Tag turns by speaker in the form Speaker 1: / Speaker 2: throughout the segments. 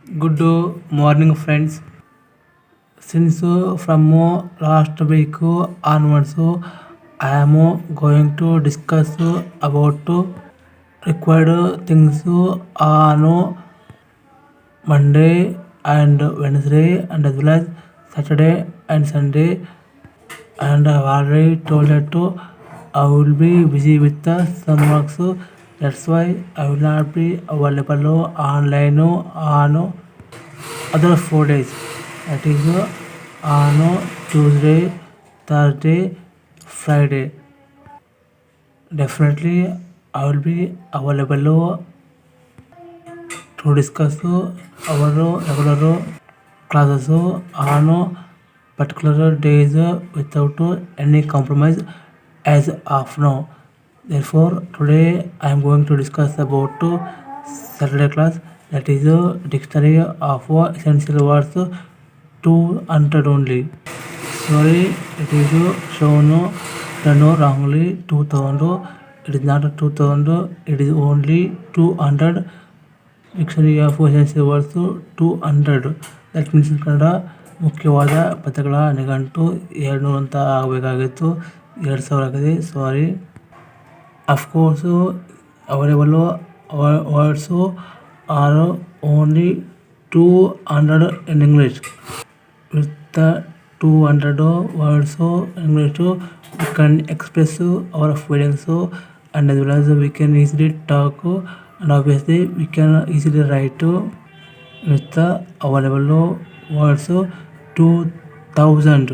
Speaker 1: Good morning, friends. Since from last week onwards, I am going to discuss about required things on Monday and Wednesday, and as well as Saturday and Sunday. And I've already told that I will be busy with some works. That's why I will not be available online on other 4 days, that is on Tuesday, Thursday, Friday. Definitely I will be available to discuss our regular classes on particular days without any compromise as of now. Therefore, today I am going to discuss about Saturday class, that is a dictionary of essential words 200 only. Sorry, it is shown done wrongly 2000. It is not 2000, it is only 200. Dictionary of essential words 200. That means Kannada ಮುಖ್ಯವಾದ ಪದಗಳ ನಿಘಂಟು 200 ಅಂತ ಆಗಬೇಕಾಗಿತ್ತು, 2000 ಆಗಿದೆ. Sorry. Of course available words are only 200 in English. With the 200 words in English, we can express our feelings, and as well as we can easily talk, and obviously we can easily write with the available words 2000.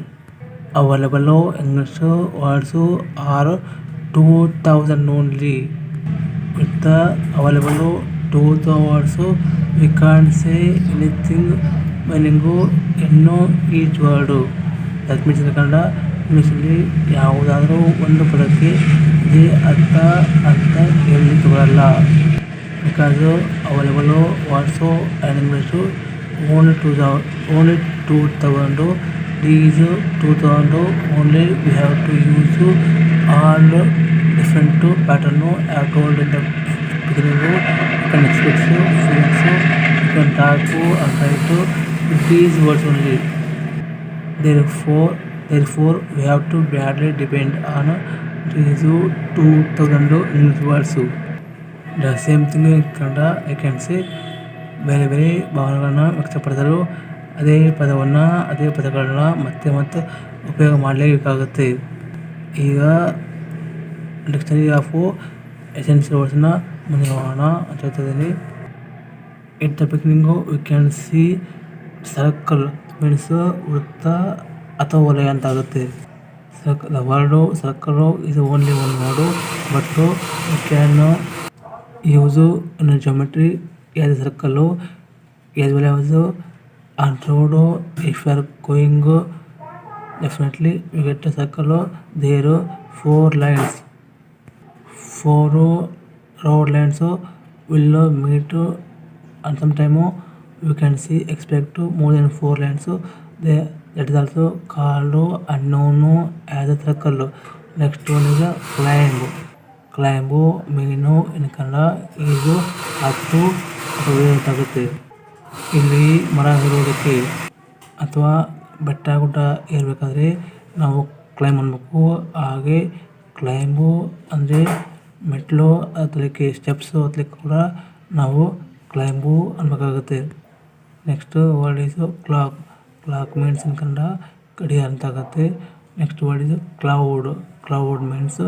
Speaker 1: Available English words are 2000 only. With the available 2000 words, we can't say anything meaning in each word. That means Kannada ಇಂಗ್ಲೀಷಲ್ಲಿ ಯಾವುದಾದ್ರೂ ಒಂದು ಪದಕ್ಕೆ ಇದೇ ಅರ್ಥ ಅಂತ ಹೇಳಲಿಕ್ಕೆ ಬರಲ್ಲ. Because available words and English only 2000. These 2000 only we have to use all different pattern. I have told in the beginning, you can express feelings, you can talk and write with these words only. Therefore we have to badly depend on these 2000 English words. The same thing in Kannada, I can say ಬೇರೆ ಬೇರೆ ಭಾವನೆಗಳನ್ನ ವ್ಯಕ್ತಪಡಿಸಲು ಅದೇ ಪದವನ್ನು ಅದೇ ಪದಗಳನ್ನ ಮತ್ತೆ ಉಪಯೋಗ ಮಾಡಲೇಬೇಕಾಗುತ್ತೆ. ಈಗ ಡಿಕ್ಷನರಿ ಆಫ್ ಎಸೆನ್ಷಿಯಲ್ ವರ್ಡ್ಸ್ನ ಮುಂದೆ ನೋಡೋಣ ಅಂತ ಹೇಳ್ತಿದ್ದೀನಿ. It the beginning we can see circle means ವೃತ್ತ ಅಥವಾ ವಲಯ ಅಂತ ಆಗುತ್ತೆ. The word circle is only one word, but we can use in geometry as a circle, as well as on road. If you are going, definitely you get a circle. There are 4 lines. 4 road lines will meet, and sometime you can see expect more than 4 lines. That is also called unknown as a circle. Next one is a climb meaning in Kannada is ಹತ್ತು ಅಥವಾ ಆಗುತ್ತೆ. ಇಲ್ಲಿ ಮರ ಏರೋದಕ್ಕೆ ಅಥವಾ ಬೆಟ್ಟ ಗುಡ್ಡ ಏರಬೇಕಾದ್ರೆ ನಾವು climb ಅನ್ಬೇಕು. ಹಾಗೆ ಕ್ಲೈಂಬು ಅಂದರೆ ಮೆಟ್ಲು ಹತ್ತಲಿಕ್ಕೆ, ಸ್ಟೆಪ್ಸು ಹತ್ತಲಿಕ್ಕೆ ಕೂಡ ನಾವು ಕ್ಲೈಂಬು ಅನ್ಬೇಕಾಗುತ್ತೆ. Next word is clock means in Kannada ಗಡಿಯಾರ ಅಂತ ಆಗುತ್ತೆ. Next word is cloud means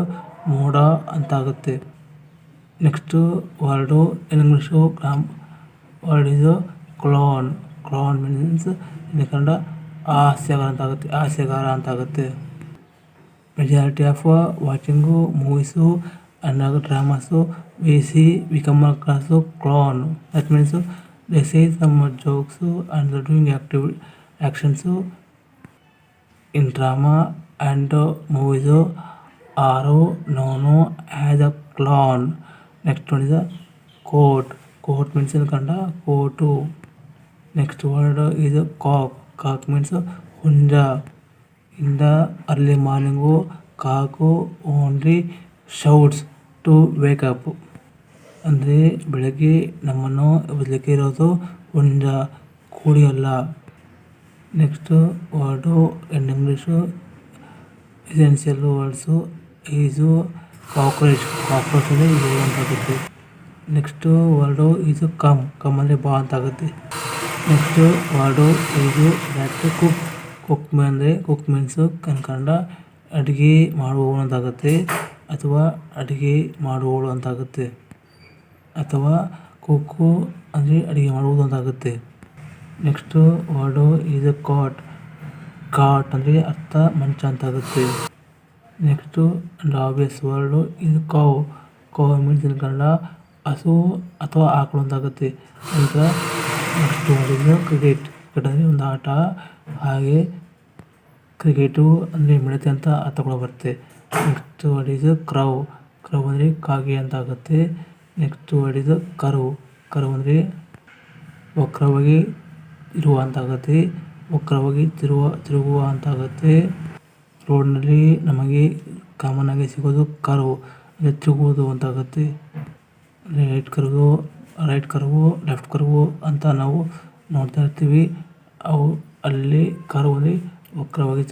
Speaker 1: ಮೋಡ ಅಂತ ಆಗುತ್ತೆ. Next word in English word is clown means in Kannada ಹಾಸ್ಯಗಾರ ಅಂತ ಆಗುತ್ತೆ. Majority of watching movies and dramas we come across clown. That means they say some jokes and doing actions in drama and movies are known as a clown. Next one is a coat means in Kannada coat. Next word is a cock means Hunja. In the early morning, cock only shouts to wake up. ಅಂದರೆ ಬೆಳಗ್ಗೆ ನಮ್ಮನ್ನು ಎಬ್ಬಿಸಲಿಕ್ಕೆ ಇರೋದು ಹುಂಜ ಕುಡಿಯಲ್ಲ. Next word in English essential words Yesu cockroach ಅಂದರೆ ಇದು ಅಂತಾಗುತ್ತೆ. Next word ಈಸು come ಅಂದರೆ ಬಾ ಅಂತಾಗುತ್ತೆ. Next word Yesu that cook ಅಂದರೆ ಕುಕ್ ಮೀನ್ಸು ಕನ್ನಡ ಅಡುಗೆ ಮಾಡುವವಳು ಅಂತಾಗುತ್ತೆ ಅಥವಾ ಅಡುಗೆ ಮಾಡುವವಳು ಅಂತಾಗುತ್ತೆ ಅಥವಾ ಕುಕ್ಕು ಅಂದರೆ ಅಡುಗೆ ಮಾಡುವುದು ಅಂತಾಗುತ್ತೆ. ನೆಕ್ಸ್ಟ್ ವರ್ಡು ಈಸ್ ಕಾಟ್ ಅಂದರೆ ಅರ್ಥ ಮಂಚ ಅಂತಾಗುತ್ತೆ. ನೆಕ್ಸ್ಟ್ ಅಂಡ್ ಆಬ್ವಿಯಸ್ ವರ್ಡು ಇದು ಕೌ ಮೀನ್ಸ್ ಇನ್ ಕನ್ನಡ ಹಸು ಅಥವಾ ಆಕಳು ಅಂತಾಗುತ್ತೆ. ನಂತರ ನೆಕ್ಸ್ಟ್ ವರ್ಡ್ ಇದು ಕ್ರಿಕೆಟ್ ಅಂದರೆ ಒಂದು ಆಟ. ಹಾಗೆ ಕ್ರಿಕೆಟು ಅಂದರೆ ಮಿಡತೆ ಅಂತ ಅರ್ಥ ಕೂಡ ಬರುತ್ತೆ. ನೆಕ್ಸ್ಟ್ ವರ್ಡ್ ಇದು ಕ್ರೌ ಅಂದರೆ ಕಾಗೆ ಅಂತಾಗುತ್ತೆ. ನೆಕ್ಸ್ಟ್ ವರ್ಡ್ ಇದು ಕರು ಅಂದರೆ ವಕ್ರವಾಗಿ ಇರುವ ಅಂತಾಗುತ್ತೆ, ವಕ್ರವಾಗಿ ತಿರುಗುವ ಅಂತಾಗುತ್ತೆ. ರೋಡ್ನಲ್ಲಿ ನಮಗೆ ಕಾಮನ್ ಆಗಿ ಸಿಗೋದು ಕರು ಅಂದರೆ ತಿರುಗುವುದು ಅಂತಾಗುತ್ತೆ. ರೈಟ್ ಕರ್ವು ಲೆಫ್ಟ್ ಕರ್ವು ಅಂತ ನಾವು ನೋಡ್ತಾ ಇರ್ತೀವಿ. ಅವು ಅಲ್ಲಿ ಕರು ಅಂದರೆ ವಕ್ರವಾಗಿ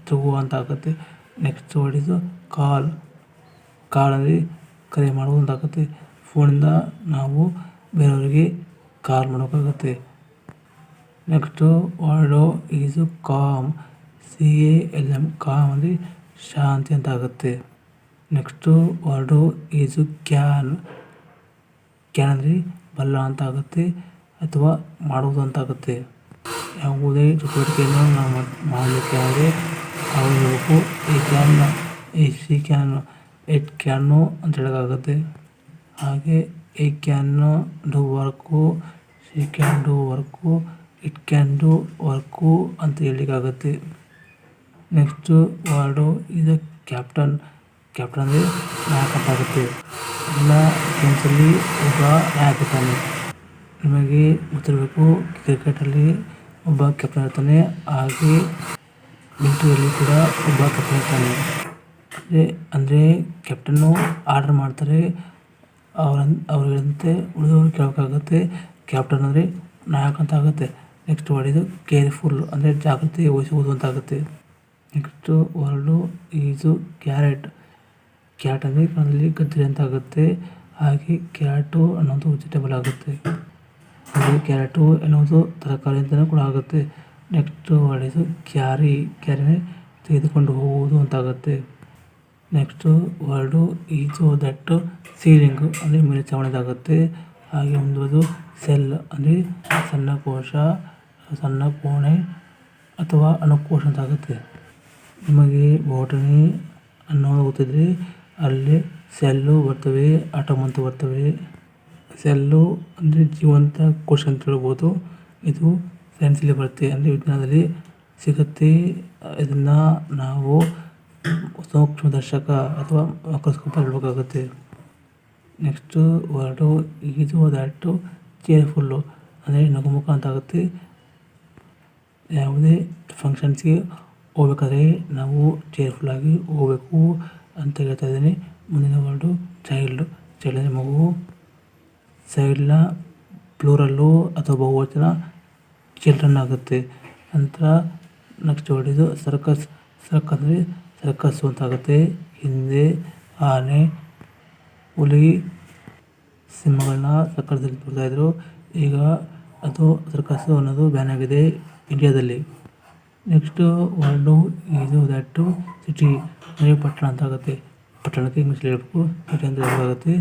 Speaker 1: ತಿರುಗುವ ಅಂತಾಗುತ್ತೆ. ನೆಕ್ಸ್ಟ್ ವರ್ಡ್ ಇದು ಕಾಲ್ ಅಂದರೆ ಕರೆ ಮಾಡುವುದು ಅಂತಾಗುತ್ತೆ. ಫೋನಿಂದ ನಾವು ಬೇರೆಯವರಿಗೆ ಕಾಲ್ ಮಾಡೋಕ್ಕಾಗುತ್ತೆ. ನೆಕ್ಸ್ಟ್ ವರ್ಡು ಈಸು CALM ಅಂದರೆ ಶಾಂತಿ ಅಂತಾಗುತ್ತೆ. ನೆಕ್ಸ್ಟ್ ವರ್ಡು ಈಸು ಕ್ಯಾನ್ ಅಂದರೆ ಬಲ್ಲ ಅಂತಾಗುತ್ತೆ ಅಥವಾ ಮಾಡುವುದು ಅಂತಾಗುತ್ತೆ. ಯಾವುದೇ ಚಟುವಟಿಕೆಯನ್ನು ನಾವು ಮಾಡಲಿಕ್ಕೆ ಆದರೆ ನಾವು ಹೇಳಬೇಕು ಶಿ ಕ್ಯಾನ್ ಇಟ್ ಕ್ಯಾನು ಅಂತ ಹೇಳೋಕ್ಕಾಗುತ್ತೆ. ಹಾಗೆ I can do work, she can do work, it can do work ಅಂತ ಹೇಳಲಿಕ್ಕಾಗುತ್ತೆ. ನೆಕ್ಸ್ಟ್ ವರ್ಡು ಇದು ಕ್ಯಾಪ್ಟನ್ ಅಂದರೆ ನಾಯಕ ಅಂತಾಗುತ್ತೆ. ಎಲ್ಲ ಗೇಮ್ಸಲ್ಲಿ ಒಬ್ಬ ನಾಯಕ ಇರ್ತಾನೆ. ನಿಮಗೆ ಗೊತ್ತಿರಬೇಕು, ಕ್ರಿಕೆಟಲ್ಲಿ ಒಬ್ಬ ಕ್ಯಾಪ್ಟನ್ ಇರ್ತಾನೆ. ಹಾಗೆ ಮಿಲಿಟರಿಯಲ್ಲಿ ಕೂಡ ಒಬ್ಬ ಕ್ಯಾಪ್ಟನ್ ಇರ್ತಾನೆ. ಅಂದರೆ ಕ್ಯಾಪ್ಟನ್ನು ಆರ್ಡರ್ ಮಾಡ್ತಾರೆ, ಅವ್ರು ಹೇಳಿದಂತೆ ಉಳಿದವರು ಕೇಳಬೇಕಾಗುತ್ತೆ. ಕ್ಯಾಪ್ಟನ್ ಅಂದರೆ ನಾಯಕ ಅಂತ ಆಗುತ್ತೆ. ನೆಕ್ಸ್ಟ್ ವರ್ಡ್ ಇದು ಕೇರ್ಫುಲ್ ಅಂದರೆ ಜಾಗೃತಿ ವಹಿಸುವುದು ಅಂತಾಗುತ್ತೆ. ನೆಕ್ಸ್ಟ್ ವರ್ಡು ಈಸು ಕ್ಯಾಟ್ ಅಂದರೆ ಕನ್ನಡದಲ್ಲಿ ಗಜ್ಜರಿ ಅಂತಾಗುತ್ತೆ. ಹಾಗೆ ಕ್ಯಾಟು ಅನ್ನೋದು ವೆಜಿಟೇಬಲ್ ಆಗುತ್ತೆ. ಹಾಗೆ ಕ್ಯಾರೆಟು ಎನ್ನುವುದು ತರಕಾರಿ ಅಂತಲೂ ಕೂಡ ಆಗುತ್ತೆ. ನೆಕ್ಸ್ಟ್ ವರ್ಡ್ ಇದು ಕ್ಯಾರಿ ತೆಗೆದುಕೊಂಡು ಹೋಗುವುದು ಅಂತಾಗುತ್ತೆ. Next word Yesu that ceiling ಅಂದರೆ ಮೇಲ್ಛಾವಣಿದಾಗುತ್ತೆ. ಹಾಗೆ ಮುಂದುವರೆದು ಸೆಲ್ ಅಂದರೆ ಸಣ್ಣ ಕೋಶ, ಸಣ್ಣ ಕೋಣೆ ಅಥವಾ ಅಣುಕೋಶ ಅಂತಾಗುತ್ತೆ. ನಿಮಗೆ ಬಾಟನಿ ಅನ್ನೋದು ಗೊತ್ತಿದ್ರೆ ಅಲ್ಲಿ ಸೆಲ್ಲು ಬರ್ತವೆ, ಆಟಮ್ ಅಂತ ಬರ್ತವೆ. ಸೆಲ್ಲು ಅಂದರೆ ಜೀವಂತ ಕೋಶ ಅಂತ ಹೇಳ್ಬೋದು. ಇದು ಸೈನ್ಸಲ್ಲಿ ಬರುತ್ತೆ ಅಂದರೆ ವಿಜ್ಞಾನದಲ್ಲಿ ಸಿಗುತ್ತೆ. ಇದನ್ನು ನಾವು ಸೂಕ್ಷ್ಮದರ್ಶಕ ಅಥವಾ ಮೈಕ್ರೋಸ್ಕೋಪ್ ಹೇಳಬೇಕಾಗುತ್ತೆ. ನೆಕ್ಸ್ಟ್ ವರ್ಡು ಈಸು ದ್ಯಾಟು ಚೇರ್ಫುಲ್ಲು ಅಂದರೆ ನಗುಮುಖ ಅಂತಾಗುತ್ತೆ. ಯಾವುದೇ ಫಂಕ್ಷನ್ಸ್ಗೆ ಹೋಗ್ಬೇಕಾದ್ರೆ ನಾವು ಚೇರ್ಫುಲ್ಲಾಗಿ ಹೋಗಬೇಕು ಅಂತ ಹೇಳ್ತಾ ಇದ್ದೀನಿ. ಮುಂದಿನ ವರ್ಡು ಚೈಲ್ಡ್ ಅಂದರೆ ಮಗು. ಚೈಲ್ಡ್ನ ಪ್ಲೂರಲ್ಲು ಅಥವಾ ಬಹುವಚನ ಚಿಲ್ಡ್ರನ್ ಆಗುತ್ತೆ. ನಂತರ ನೆಕ್ಸ್ಟ್ ವರ್ಡ್ ಇದು ಸರ್ಕಸ್ ಅಂದರೆ ಸರ್ಕಸ್ಸು ಅಂತಾಗುತ್ತೆ. ಹಿಂದೆ ಆನೆ, ಹುಲಿ, ಸಿಂಹಗಳನ್ನ ಸರ್ಕಸ್ದಲ್ಲಿ ತೋರಿಸ್ತಾಯಿದ್ರು. ಈಗ ಅದು ಸರ್ಕಸ್ಸು ಅನ್ನೋದು ಬ್ಯಾನ್ ಆಗಿದೆ ಇಂಡಿಯಾದಲ್ಲಿ. Next word is that city ಅಂದರೆ ಪಟ್ಟಣ ಅಂತಾಗುತ್ತೆ. ಪಟ್ಟಣಕ್ಕೆ ಇಂಗ್ಲೀಷಲ್ಲಿ ಹೇಳ್ಬೇಕು, ಸಿಟಿ ಅಂತ ಹೇಳಬೇಕಾಗುತ್ತೆ.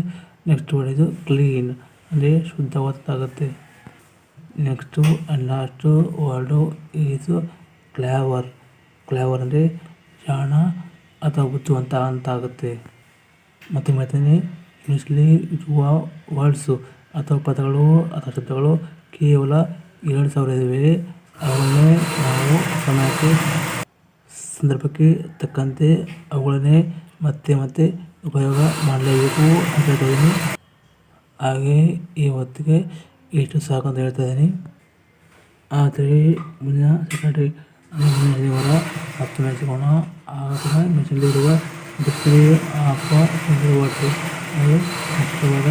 Speaker 1: ನೆಕ್ಸ್ಟ್ ವರ್ಡ್ ಇದು ಕ್ಲೀನ್ ಅಂದರೆ ಶುದ್ಧವಾದದ್ದಾಗುತ್ತೆ. Next and last word is clever ಅಂದರೆ ಜಾಣ ಅಥವಾ ಬುದ್ಧಿವಂತ ಅಂತಾಗುತ್ತೆ. ಮತ್ತೆ ಹೇಳ್ತೀನಿ, ಇಂಗ್ಲೀಷಲ್ಲಿ ಇರುವ ವರ್ಡ್ಸು ಅಥವಾ ಪದಗಳು ಅಥವಾ ಶಬ್ದಗಳು ಕೇವಲ 2000 ಇವೆ. ಅವುಗಳನ್ನೇ ನಾವು ಸಮಯಕ್ಕೆ ಸಂದರ್ಭಕ್ಕೆ ತಕ್ಕಂತೆ ಅವುಗಳನ್ನೇ ಮತ್ತೆ ಉಪಯೋಗ ಮಾಡಲೇಬೇಕು ಅಂತ ಹೇಳ್ತಾ ಇದ್ದೀನಿ. ಹಾಗೆ ಈ ಹೊತ್ತಿಗೆ ಇಷ್ಟು ಸಾಕು ಅಂತ ಹೇಳ್ತಾ ಇದ್ದೀನಿ. ಆದರೆ ಮುಂದಿನ ಸೆಟರ್ಡೇ ಅಂದರೆ ಮುಂದಿನ ಶನಿವಾರ 10ನೇ ಸಿಗೋಣ. ಆಗ ಮೆಸೇಜಲ್ಲಿರುವ ಡಿಸ್ಪ್ಲೇ ಆಫ್ ವರ್ಡ್ಸು ಅಂದರೆ ಕಷ್ಟವಾದ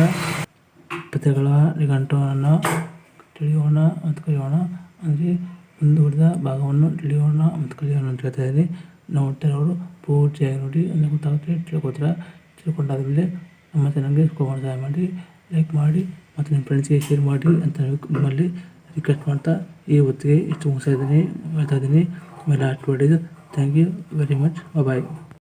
Speaker 1: ಪದಗಳ ನಿಘಂಟುವನ್ನು ತಿಳಿಯೋಣ ಮತ್ತು ಕಲಿಯೋಣ. ಅಂದರೆ ಮುಂದುವರೆದ ಭಾಗವನ್ನು ತಿಳಿಯೋಣ ಮತ್ತು ಕಲಿಯೋಣ ಅಂತ ಹೇಳ್ತಾ ಇದ್ದೀನಿ. ನೋಡ್ತಿರೋರು ಪೂರ್ತಿಯಾಗಿ ನೋಡಿ, ಅಂದರೆ ಗೊತ್ತಾಗುತ್ತೆ, ತಿಳ್ಕೊಂಡಾದ್ಮೇಲೆ ನಮ್ಮ ಚಾನಲ್ಗೆ ಸಹಾಯ ಮಾಡಿ, ಲೈಕ್ ಮಾಡಿ ಮತ್ತು ನಿಮ್ಮ ಫ್ರೆಂಡ್ಸ್ಗೆ ಶೇರ್ ಮಾಡಿ ಅಂತ ನಿಮ್ಮಲ್ಲಿ ರಿಕ್ವೆಸ್ಟ್ ಮಾಡ್ತಾ ಈ ಹೊತ್ತಿಗೆ ಇಷ್ಟು ಹೇಳ್ತಾ ಇದ್ದೀನಿ. ಆಮೇಲೆ ಲಾಸ್ಟ್ ವರ್ಡ್ ಇದು. Thank you very much. Bye.